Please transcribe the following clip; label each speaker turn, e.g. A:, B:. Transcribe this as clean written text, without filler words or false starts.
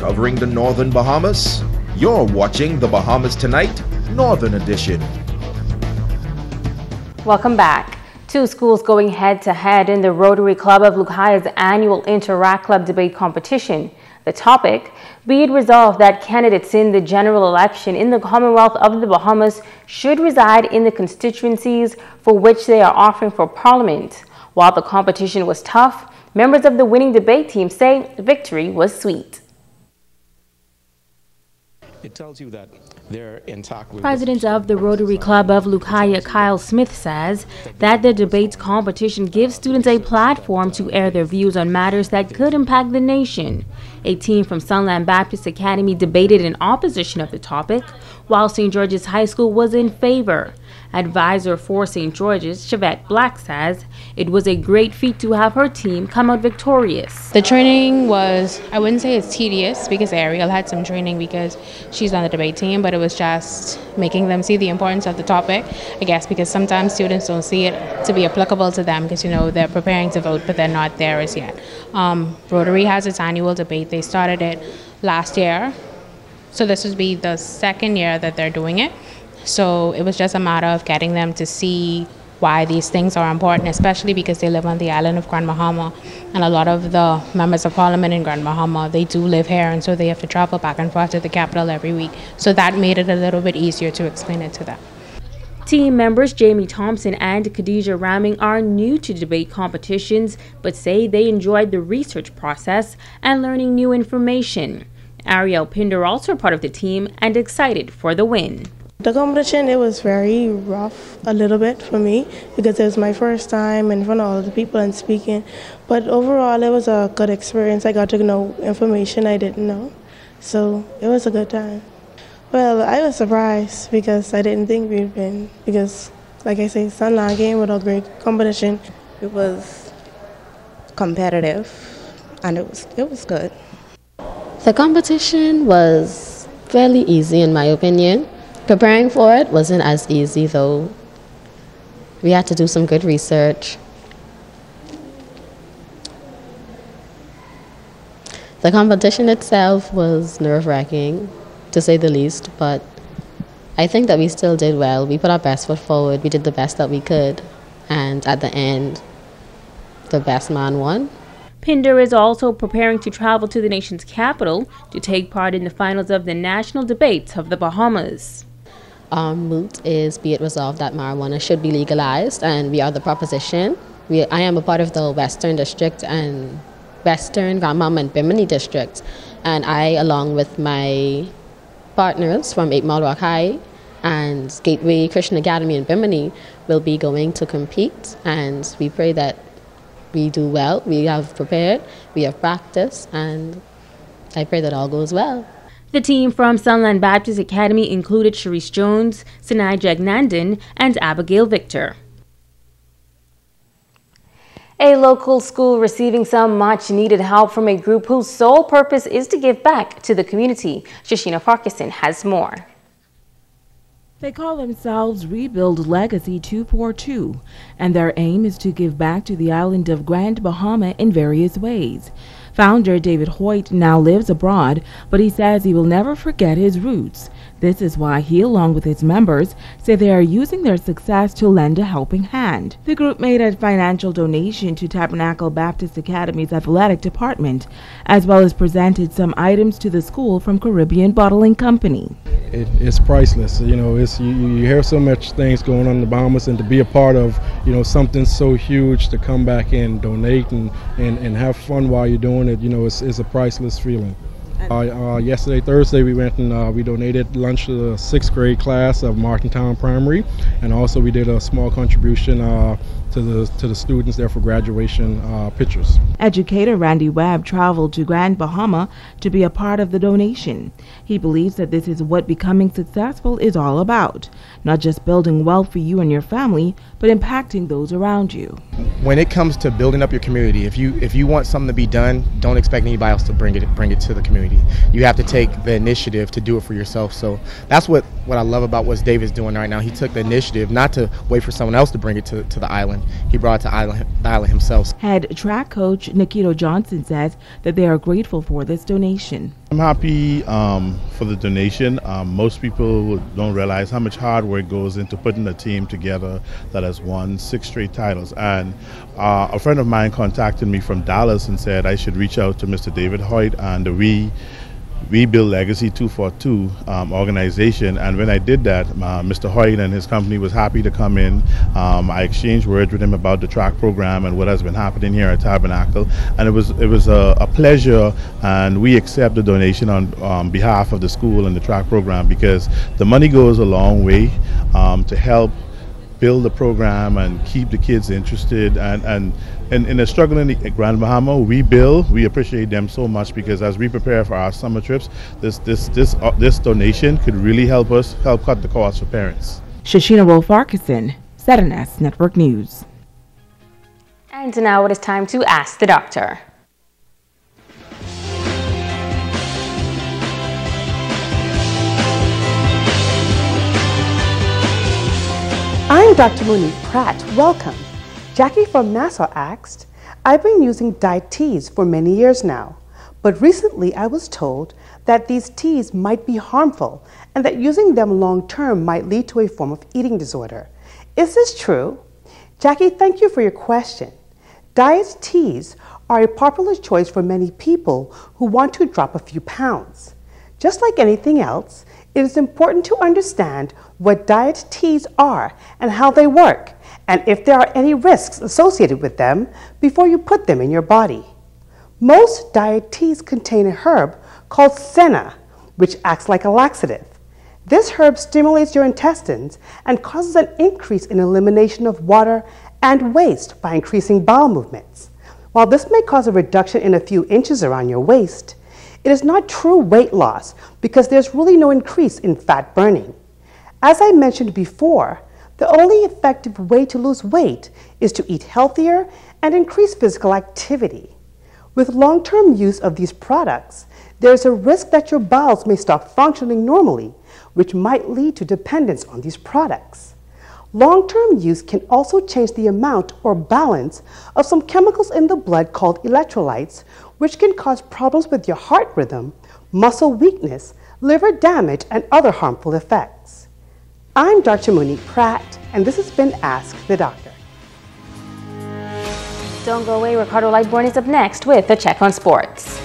A: covering the Northern Bahamas. You're watching the Bahamas Tonight, Northern Edition.
B: Welcome back. Two schools going head-to-head in the Rotary Club of Lucaya's annual Interact Club debate competition. The topic, be it resolved that candidates in the general election in the Commonwealth of the Bahamas should reside in the constituencies for which they are offering for Parliament. While the competition was tough, members of the winning debate team say victory was sweet.
C: It tells you that they're in talk with
B: President of the Rotary Club of Lucaya, Kyle Smith, says that the debates competition gives students a platform to air their views on matters that could impact the nation. A team from Sunland Baptist Academy debated in opposition of the topic, while St. George's High School was in favor. Advisor for St. George's, Chevette Black, says it was a great feat to have her team come out victorious.
D: The training was, I wouldn't say it's tedious because Ariel had some training because she's on the debate team, but it was just making them see the importance of the topic, I guess, because sometimes students don't see it to be applicable to them because, you know, they're preparing to vote, but they're not there as yet. Rotary has its annual debate. They started it last year, so this would be the second year that they're doing it. So it was just a matter of getting them to see why these things are important, especially because they live on the island of Grand Bahama, and a lot of the members of parliament in Grand Bahama, they do live here, and so they have to travel back and forth to the capital every week. So that made it a little bit easier to explain it to them.
B: Team members Jamie Thompson and Khadijah Ramming are new to debate competitions, but say they enjoyed the research process and learning new information. Ariel Pinder also part of the team and excited for the win.
E: The competition, it was very rough a little bit for me because it was my first time in front of all the people and speaking. But overall, it was a good experience. I got to know information I didn't know. So it was a good time. Well, I was surprised because I didn't think we'd win. Because, like I say, Sunland game with a great competition.
F: It was competitive and it was good.
G: The competition was fairly easy in my opinion. Preparing for it wasn't as easy though. We had to do some good research. The competition itself was nerve-wracking, to say the least, but I think that we still did well. We put our best foot forward, we did the best that we could, and at the end, the best man won.
B: Pinder is also preparing to travel to the nation's capital to take part in the finals of the national debates of the Bahamas.
G: Our moot is, be it resolved that marijuana should be legalized, and we are the proposition. I am a part of the Western District and Western, Grand Bahama, and Bimini districts, and I, along with my partners from 8 Mile Rock High and Gateway Christian Academy in Bimini, will be going to compete, and we pray that we do well. We have prepared, we have practiced, and I pray that all goes well.
B: The team from Sunland Baptist Academy included Sharice Jones, Sinai Jagnandan, and Abigail Victor. A local school receiving some much-needed help from a group whose sole purpose is to give back to the community. Shoshina Farquharson has more.
H: They call themselves Rebuild Legacy 242, and their aim is to give back to the island of Grand Bahama in various ways. Founder David Hoyt now lives abroad, but he says he will never forget his roots. This is why he, along with his members, say they are using their success to lend a helping hand. The group made a financial donation to Tabernacle Baptist Academy's athletic department, as well as presented some items to the school from Caribbean Bottling Company.
I: It's priceless. You know, you hear so much things going on in the Bahamas, and to be a part of, you know, something so huge, to come back and donate and have fun while you're doing it, you know, it's a priceless feeling. Yesterday, Thursday, we went and we donated lunch to the 6th grade class of Martintown Primary, and also we did a small contribution to the students there for graduation pictures.
H: Educator Randy Webb traveled to Grand Bahama to be a part of the donation. He believes that this is what becoming successful is all about, not just building wealth for you and your family, but impacting those around you.
J: When it comes to building up your community, if you want something to be done, don't expect anybody else to bring it to the community. You have to take the initiative to do it for yourself. So that's what I love about what David's doing right now. He took the initiative not to wait for someone else to bring it to the island. he brought to the island himself.
H: Head track coach Nikito Johnson says that they are grateful for this donation.
K: I'm happy for the donation. Most people don't realize how much hard work goes into putting a team together that has won 6 straight titles. And a friend of mine contacted me from Dallas and said I should reach out to Mr. David Hoyt and the Rebuild Legacy 242 organization. And when I did that, Mr. Hoyt and his company was happy to come in. I exchanged words with him about the track program and what has been happening here at Tabernacle, and it was a pleasure, and we accept the donation on behalf of the school and the track program, because the money goes a long way to help build the program and keep the kids interested, and in a struggling Grand Bahama, we appreciate them so much, because as we prepare for our summer trips, this donation could really help cut the cost for parents.
H: Shashina Wolf-Farquharson, ZNS Network News.
B: And now it is time to Ask the Doctor.
L: I'm Dr. Monique Pratt. Welcome. Jackie from Nassau asked, I've been using diet teas for many years now, but recently I was told that these teas might be harmful and that using them long term might lead to a form of eating disorder. Is this true? Jackie, thank you for your question. Diet teas are a popular choice for many people who want to drop a few pounds. Just like anything else, it is important to understand what diet teas are and how they work, and if there are any risks associated with them before you put them in your body. Most diet teas contain a herb called senna, which acts like a laxative. This herb stimulates your intestines and causes an increase in elimination of water and waste by increasing bowel movements. While this may cause a reduction in a few inches around your waist, it is not true weight loss because there's really no increase in fat burning. As I mentioned before, the only effective way to lose weight is to eat healthier and increase physical activity. With long-term use of these products, there's a risk that your bowels may stop functioning normally, which might lead to dependence on these products. Long-term use can also change the amount or balance of some chemicals in the blood called electrolytes, which can cause problems with your heart rhythm, muscle weakness, liver damage, and other harmful effects. I'm Dr. Monique Pratt, and this has been Ask the Doctor.
B: Don't go away, Ricardo Lightbourne is up next with a check on sports.